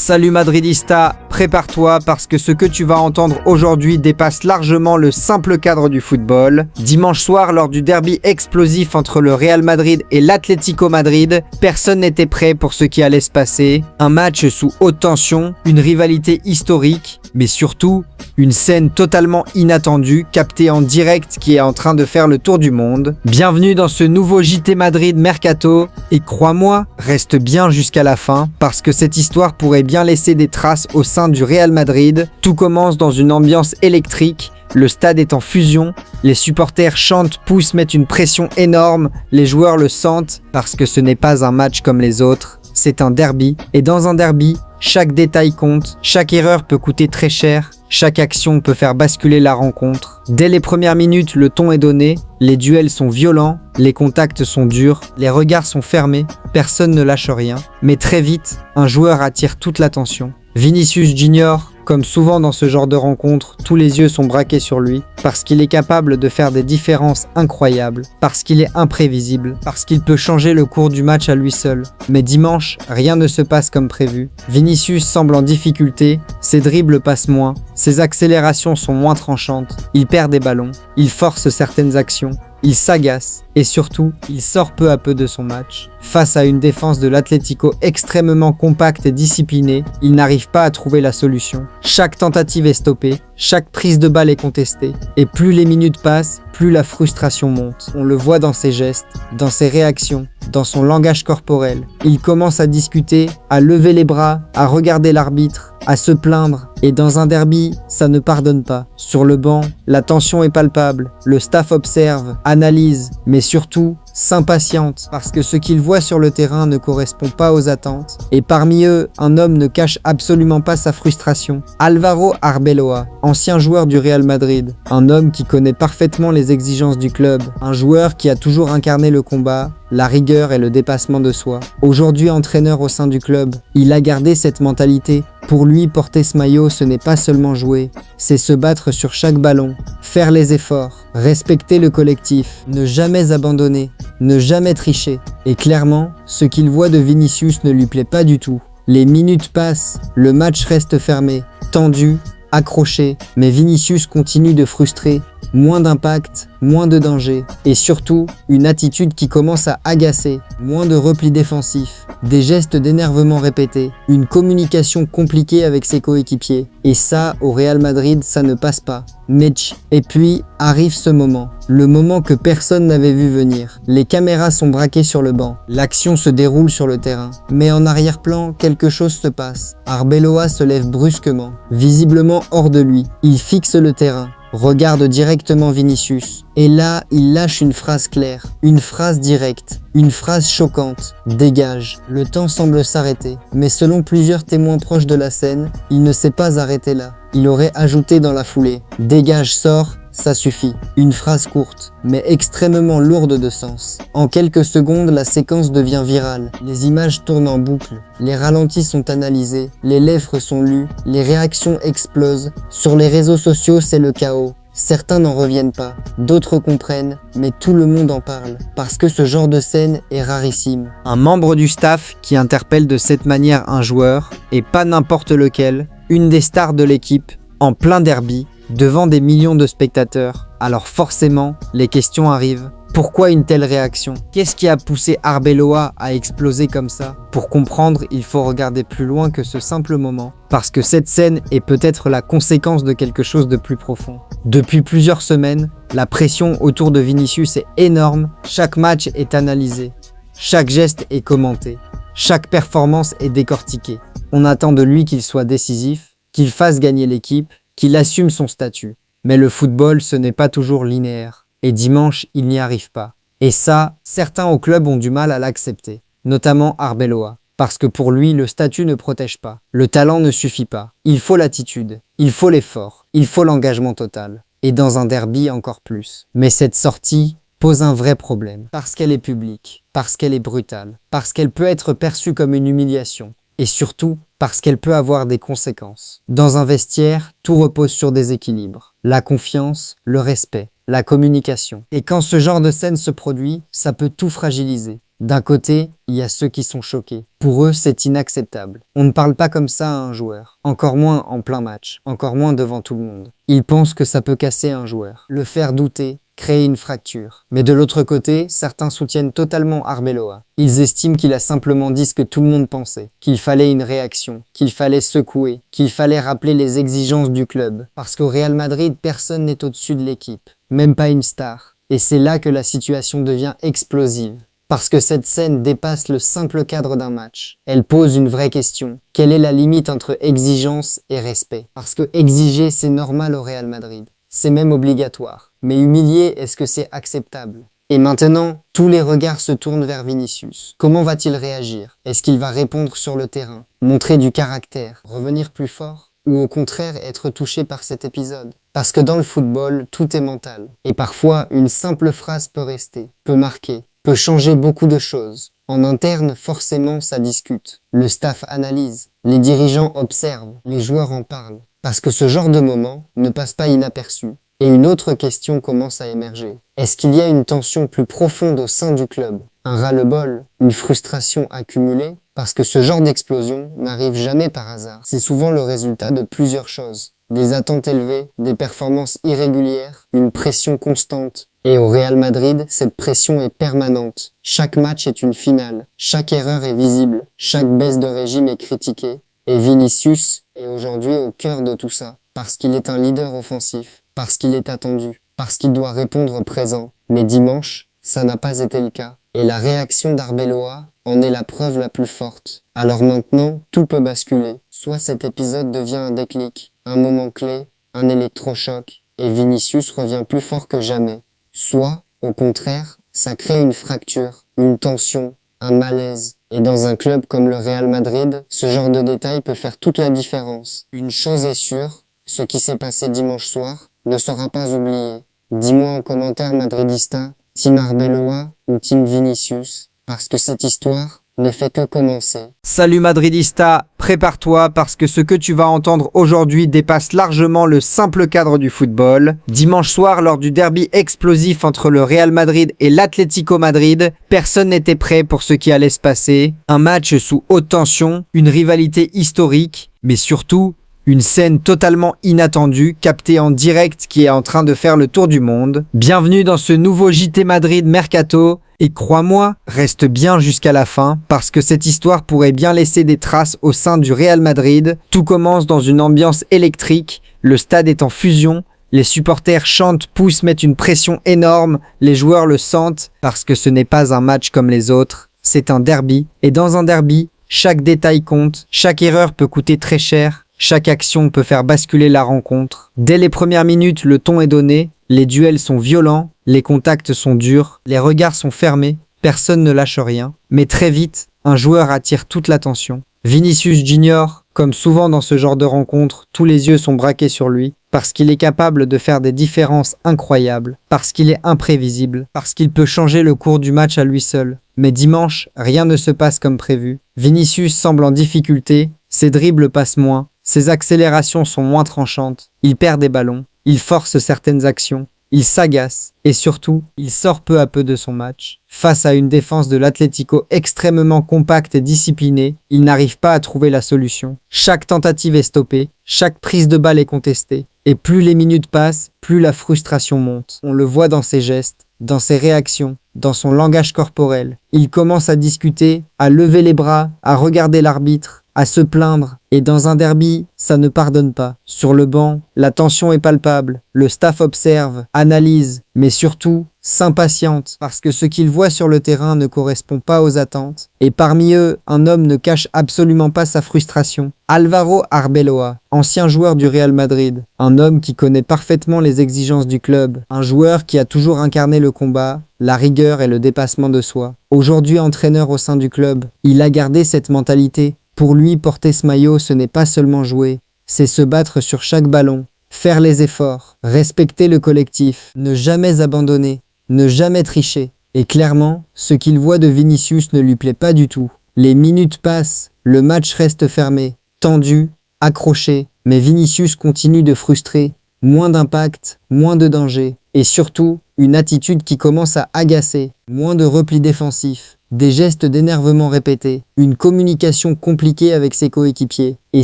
Salut Madridista, prépare-toi parce que ce que tu vas entendre aujourd'hui dépasse largement le simple cadre du football. Dimanche soir, lors du derby explosif entre le Real Madrid et l'Atlético Madrid, personne n'était prêt pour ce qui allait se passer. Un match sous haute tension, une rivalité historique, mais surtout, une scène totalement inattendue, captée en direct qui est en train de faire le tour du monde. Bienvenue dans ce nouveau JT Madrid Mercato, et crois-moi, reste bien jusqu'à la fin, parce que cette histoire pourrait bien laisser des traces au sein du Real Madrid. Tout commence dans une ambiance électrique, le stade est en fusion, les supporters chantent, poussent, mettent une pression énorme, les joueurs le sentent, parce que ce n'est pas un match comme les autres, c'est un derby, et dans un derby, chaque détail compte, chaque erreur peut coûter très cher, chaque action peut faire basculer la rencontre. Dès les premières minutes, le ton est donné, les duels sont violents, les contacts sont durs, les regards sont fermés, personne ne lâche rien. Mais très vite, un joueur attire toute l'attention. Vinicius Junior, comme souvent dans ce genre de rencontre, tous les yeux sont braqués sur lui, parce qu'il est capable de faire des différences incroyables, parce qu'il est imprévisible, parce qu'il peut changer le cours du match à lui seul. Mais dimanche, rien ne se passe comme prévu. Vinicius semble en difficulté, ses dribbles passent moins, ses accélérations sont moins tranchantes, il perd des ballons, il force certaines actions, il s'agace et surtout, il sort peu à peu de son match. Face à une défense de l'Atlético extrêmement compacte et disciplinée, il n'arrive pas à trouver la solution. Chaque tentative est stoppée, chaque prise de balle est contestée, et plus les minutes passent, plus la frustration monte. On le voit dans ses gestes, dans ses réactions, dans son langage corporel. Il commence à discuter, à lever les bras, à regarder l'arbitre, à se plaindre, et dans un derby, ça ne pardonne pas. Sur le banc, la tension est palpable, le staff observe, analyse, mais surtout, s'impatiente parce que ce qu'il voit sur le terrain ne correspond pas aux attentes. Et parmi eux, un homme ne cache absolument pas sa frustration. Álvaro Arbeloa, ancien joueur du Real Madrid, un homme qui connaît parfaitement les exigences du club, un joueur qui a toujours incarné le combat, la rigueur et le dépassement de soi. Aujourd'hui entraîneur au sein du club, il a gardé cette mentalité. Pour lui, porter ce maillot, ce n'est pas seulement jouer, c'est se battre sur chaque ballon, faire les efforts, respecter le collectif, ne jamais abandonner, ne jamais tricher. Et clairement, ce qu'il voit de Vinicius ne lui plaît pas du tout. Les minutes passent, le match reste fermé, tendu, accroché, mais Vinicius continue de frustrer. Moins d'impact, moins de danger, et surtout, une attitude qui commence à agacer, moins de repli défensif, des gestes d'énervement répétés, une communication compliquée avec ses coéquipiers. Et ça, au Real Madrid, ça ne passe pas. Match. Et puis, arrive ce moment. Le moment que personne n'avait vu venir. Les caméras sont braquées sur le banc. L'action se déroule sur le terrain. Mais en arrière-plan, quelque chose se passe. Arbeloa se lève brusquement, visiblement hors de lui. Il fixe le terrain, regarde directement Vinicius, et là, il lâche une phrase claire, une phrase directe, une phrase choquante. Dégage. Le temps semble s'arrêter, mais selon plusieurs témoins proches de la scène, il ne s'est pas arrêté là. Il aurait ajouté dans la foulée, dégage, sors, ça suffit. Une phrase courte, mais extrêmement lourde de sens. En quelques secondes, la séquence devient virale. Les images tournent en boucle, les ralentis sont analysés, les lèvres sont lues, les réactions explosent. Sur les réseaux sociaux, c'est le chaos. Certains n'en reviennent pas, d'autres comprennent, mais tout le monde en parle, parce que ce genre de scène est rarissime. Un membre du staff qui interpelle de cette manière un joueur, et pas n'importe lequel, une des stars de l'équipe, en plein derby, devant des millions de spectateurs. Alors forcément, les questions arrivent. Pourquoi une telle réaction? Qu'est-ce qui a poussé Arbeloa à exploser comme ça? Pour comprendre, il faut regarder plus loin que ce simple moment, parce que cette scène est peut-être la conséquence de quelque chose de plus profond. Depuis plusieurs semaines, la pression autour de Vinicius est énorme, chaque match est analysé, chaque geste est commenté, chaque performance est décortiquée. On attend de lui qu'il soit décisif, qu'il fasse gagner l'équipe, qu'il assume son statut. Mais le football, ce n'est pas toujours linéaire. Et dimanche, il n'y arrive pas. Et ça, certains au club ont du mal à l'accepter, notamment Arbeloa, parce que pour lui, le statut ne protège pas. Le talent ne suffit pas. Il faut l'attitude, il faut l'effort, il faut l'engagement total. Et dans un derby, encore plus. Mais cette sortie pose un vrai problème, parce qu'elle est publique, parce qu'elle est brutale, parce qu'elle peut être perçue comme une humiliation, et surtout, parce qu'elle peut avoir des conséquences. Dans un vestiaire, tout repose sur des équilibres. La confiance, le respect, la communication. Et quand ce genre de scène se produit, ça peut tout fragiliser. D'un côté, il y a ceux qui sont choqués. Pour eux, c'est inacceptable. On ne parle pas comme ça à un joueur. Encore moins en plein match. Encore moins devant tout le monde. Ils pensent que ça peut casser un joueur. Le faire douter, créer une fracture. Mais de l'autre côté, certains soutiennent totalement Arbeloa. Ils estiment qu'il a simplement dit ce que tout le monde pensait, qu'il fallait une réaction, qu'il fallait secouer, qu'il fallait rappeler les exigences du club. Parce qu'au Real Madrid, personne n'est au-dessus de l'équipe. Même pas une star. Et c'est là que la situation devient explosive. Parce que cette scène dépasse le simple cadre d'un match. Elle pose une vraie question. Quelle est la limite entre exigence et respect? Parce que exiger, c'est normal au Real Madrid. C'est même obligatoire. Mais humilier, est-ce que c'est acceptable? Et maintenant, tous les regards se tournent vers Vinicius. Comment va-t-il réagir? Est-ce qu'il va répondre sur le terrain? Montrer du caractère? Revenir plus fort? Ou au contraire être touché par cet épisode? Parce que dans le football, tout est mental. Et parfois, une simple phrase peut rester, peut marquer, peut changer beaucoup de choses. En interne, forcément, ça discute. Le staff analyse, les dirigeants observent, les joueurs en parlent. Parce que ce genre de moment ne passe pas inaperçu. Et une autre question commence à émerger. Est-ce qu'il y a une tension plus profonde au sein du club? Un ras-le-bol? Une frustration accumulée? Parce que ce genre d'explosion n'arrive jamais par hasard. C'est souvent le résultat de plusieurs choses. Des attentes élevées, des performances irrégulières, une pression constante. Et au Real Madrid, cette pression est permanente. Chaque match est une finale. Chaque erreur est visible. Chaque baisse de régime est critiquée. Et Vinicius est aujourd'hui au cœur de tout ça. Parce qu'il est un leader offensif. Parce qu'il est attendu. Parce qu'il doit répondre présent. Mais dimanche, ça n'a pas été le cas. Et la réaction d'Arbeloa en est la preuve la plus forte. Alors maintenant, tout peut basculer. Soit cet épisode devient un déclic, un moment clé, un électrochoc, et Vinicius revient plus fort que jamais. Soit, au contraire, ça crée une fracture, une tension, un malaise. Et dans un club comme le Real Madrid, ce genre de détail peut faire toute la différence. Une chose est sûre, ce qui s'est passé dimanche soir ne sera pas oublié. Dis-moi en commentaire madridista, Team Arbeloa ou Team Vinicius, parce que cette histoire ne fait que commencer. Salut Madridista, prépare-toi parce que ce que tu vas entendre aujourd'hui dépasse largement le simple cadre du football. Dimanche soir, lors du derby explosif entre le Real Madrid et l'Atlético Madrid, personne n'était prêt pour ce qui allait se passer. Un match sous haute tension, une rivalité historique, mais surtout une scène totalement inattendue, captée en direct qui est en train de faire le tour du monde. Bienvenue dans ce nouveau JT Madrid Mercato. Et crois-moi, reste bien jusqu'à la fin, parce que cette histoire pourrait bien laisser des traces au sein du Real Madrid. Tout commence dans une ambiance électrique, le stade est en fusion, les supporters chantent, poussent, mettent une pression énorme, les joueurs le sentent, parce que ce n'est pas un match comme les autres, c'est un derby. Et dans un derby, chaque détail compte, chaque erreur peut coûter très cher, chaque action peut faire basculer la rencontre. Dès les premières minutes, le ton est donné, les duels sont violents, les contacts sont durs, les regards sont fermés, personne ne lâche rien. Mais très vite, un joueur attire toute l'attention. Vinicius Junior, comme souvent dans ce genre de rencontre, tous les yeux sont braqués sur lui, parce qu'il est capable de faire des différences incroyables, parce qu'il est imprévisible, parce qu'il peut changer le cours du match à lui seul. Mais dimanche, rien ne se passe comme prévu. Vinicius semble en difficulté, ses dribbles passent moins, ses accélérations sont moins tranchantes, il perd des ballons, il force certaines actions, il s'agace et surtout, il sort peu à peu de son match. Face à une défense de l'Atlético extrêmement compacte et disciplinée, il n'arrive pas à trouver la solution. Chaque tentative est stoppée, chaque prise de balle est contestée. Et plus les minutes passent, plus la frustration monte. On le voit dans ses gestes, dans ses réactions, dans son langage corporel. Il commence à discuter, à lever les bras, à regarder l'arbitre, à se plaindre. Et dans un derby, ça ne pardonne pas. Sur le banc, la tension est palpable. Le staff observe, analyse, mais surtout s'impatiente parce que ce qu'il voit sur le terrain ne correspond pas aux attentes. Et parmi eux, un homme ne cache absolument pas sa frustration. Álvaro Arbeloa, ancien joueur du Real Madrid. Un homme qui connaît parfaitement les exigences du club. Un joueur qui a toujours incarné le combat, la rigueur et le dépassement de soi. Aujourd'hui entraîneur au sein du club, il a gardé cette mentalité. Pour lui, porter ce maillot, ce n'est pas seulement jouer, c'est se battre sur chaque ballon, faire les efforts, respecter le collectif, ne jamais abandonner, ne jamais tricher. Et clairement, ce qu'il voit de Vinicius ne lui plaît pas du tout. Les minutes passent, le match reste fermé, tendu, accroché, mais Vinicius continue de frustrer. Moins d'impact, moins de danger, et surtout, une attitude qui commence à agacer, moins de repli défensif, des gestes d'énervement répétés, une communication compliquée avec ses coéquipiers. Et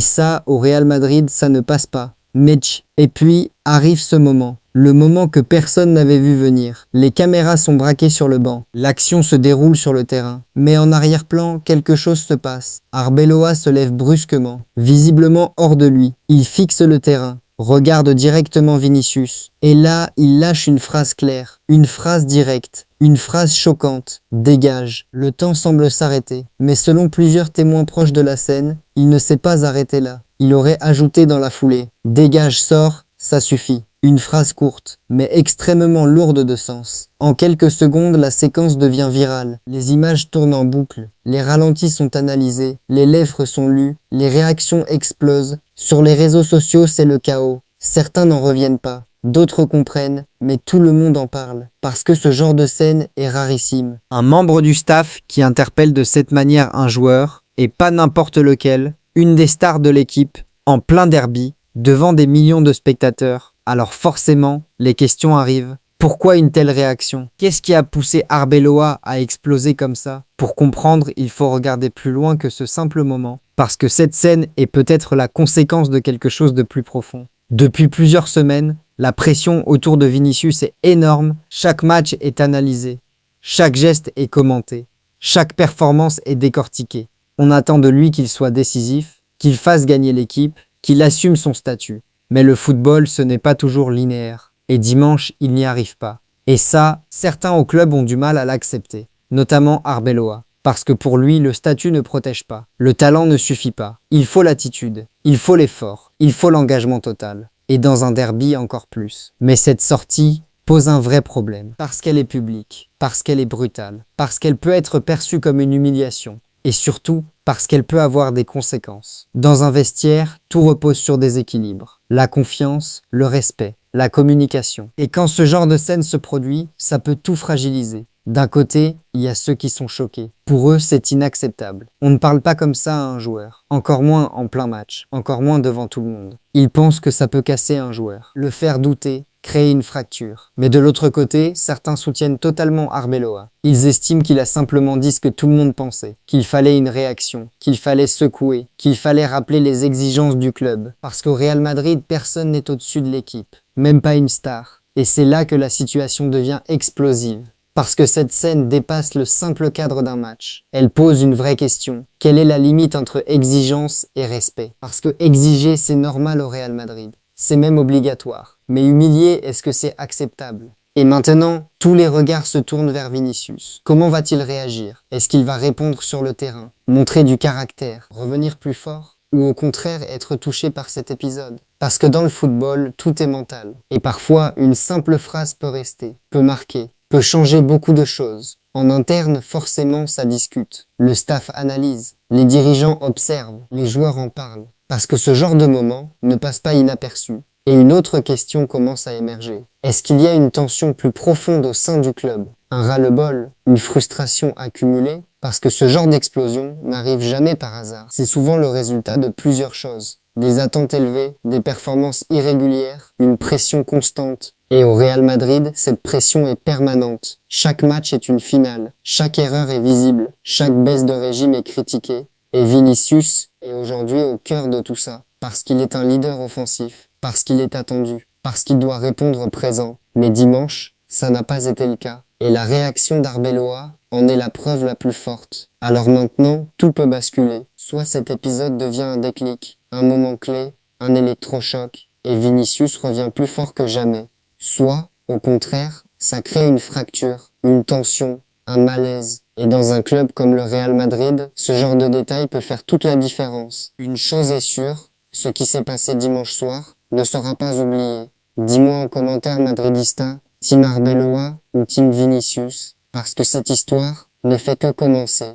ça, au Real Madrid, ça ne passe pas. Mitch. Et puis, arrive ce moment. Le moment que personne n'avait vu venir. Les caméras sont braquées sur le banc. L'action se déroule sur le terrain. Mais en arrière-plan, quelque chose se passe. Arbeloa se lève brusquement, visiblement hors de lui. Il fixe le terrain, regarde directement Vinicius. Et là, il lâche une phrase claire, une phrase directe, une phrase choquante. Dégage. Le temps semble s'arrêter. Mais selon plusieurs témoins proches de la scène, il ne s'est pas arrêté là. Il aurait ajouté dans la foulée. Dégage, sors, ça suffit. Une phrase courte, mais extrêmement lourde de sens. En quelques secondes, la séquence devient virale. Les images tournent en boucle. Les ralentis sont analysés. Les lèvres sont lues. Les réactions explosent. Sur les réseaux sociaux, c'est le chaos. Certains n'en reviennent pas. D'autres comprennent, mais tout le monde en parle. Parce que ce genre de scène est rarissime. Un membre du staff qui interpelle de cette manière un joueur, et pas n'importe lequel, une des stars de l'équipe, en plein derby, devant des millions de spectateurs. Alors forcément, les questions arrivent. Pourquoi une telle réaction? Qu'est-ce qui a poussé Arbeloa à exploser comme ça? Pour comprendre, il faut regarder plus loin que ce simple moment, parce que cette scène est peut-être la conséquence de quelque chose de plus profond. Depuis plusieurs semaines, la pression autour de Vinicius est énorme, chaque match est analysé, chaque geste est commenté, chaque performance est décortiquée. On attend de lui qu'il soit décisif, qu'il fasse gagner l'équipe, qu'il assume son statut. Mais le football, ce n'est pas toujours linéaire. Et dimanche, il n'y arrive pas. Et ça, certains au club ont du mal à l'accepter. Notamment Arbeloa. Parce que pour lui, le statut ne protège pas. Le talent ne suffit pas. Il faut l'attitude. Il faut l'effort. Il faut l'engagement total. Et dans un derby, encore plus. Mais cette sortie pose un vrai problème. Parce qu'elle est publique. Parce qu'elle est brutale. Parce qu'elle peut être perçue comme une humiliation. Et surtout, parce qu'elle peut avoir des conséquences. Dans un vestiaire, tout repose sur des équilibres. La confiance, le respect, la communication. Et quand ce genre de scène se produit, ça peut tout fragiliser. D'un côté, il y a ceux qui sont choqués. Pour eux, c'est inacceptable. On ne parle pas comme ça à un joueur. Encore moins en plein match. Encore moins devant tout le monde. Ils pensent que ça peut casser un joueur. Le faire douter, créer une fracture. Mais de l'autre côté, certains soutiennent totalement Arbeloa. Ils estiment qu'il a simplement dit ce que tout le monde pensait, qu'il fallait une réaction, qu'il fallait secouer, qu'il fallait rappeler les exigences du club. Parce qu'au Real Madrid, personne n'est au-dessus de l'équipe, même pas une star. Et c'est là que la situation devient explosive. Parce que cette scène dépasse le simple cadre d'un match. Elle pose une vraie question. Quelle est la limite entre exigence et respect? Parce que exiger, c'est normal au Real Madrid. C'est même obligatoire. Mais humilier, est-ce que c'est acceptable? Et maintenant, tous les regards se tournent vers Vinicius. Comment va-t-il réagir? Est-ce qu'il va répondre sur le terrain? Montrer du caractère? Revenir plus fort? Ou au contraire être touché par cet épisode? Parce que dans le football, tout est mental. Et parfois, une simple phrase peut rester, peut marquer, peut changer beaucoup de choses. En interne, forcément, ça discute. Le staff analyse. Les dirigeants observent. Les joueurs en parlent. Parce que ce genre de moment ne passe pas inaperçu. Et une autre question commence à émerger. Est-ce qu'il y a une tension plus profonde au sein du club? Un ras-le-bol? Une frustration accumulée? Parce que ce genre d'explosion n'arrive jamais par hasard. C'est souvent le résultat de plusieurs choses. Des attentes élevées, des performances irrégulières, une pression constante. Et au Real Madrid, cette pression est permanente. Chaque match est une finale. Chaque erreur est visible. Chaque baisse de régime est critiquée. Et Vinicius est aujourd'hui au cœur de tout ça. Parce qu'il est un leader offensif. Parce qu'il est attendu. Parce qu'il doit répondre présent. Mais dimanche, ça n'a pas été le cas. Et la réaction d'Arbeloa en est la preuve la plus forte. Alors maintenant, tout peut basculer. Soit cet épisode devient un déclic, un moment clé, un électrochoc, et Vinicius revient plus fort que jamais. Soit, au contraire, ça crée une fracture, une tension, un malaise. Et dans un club comme le Real Madrid, ce genre de détail peut faire toute la différence. Une chose est sûre, ce qui s'est passé dimanche soir ne sera pas oublié. Dis-moi en commentaire madridista, Team Arbeloa ou Team Vinicius, parce que cette histoire ne fait que commencer.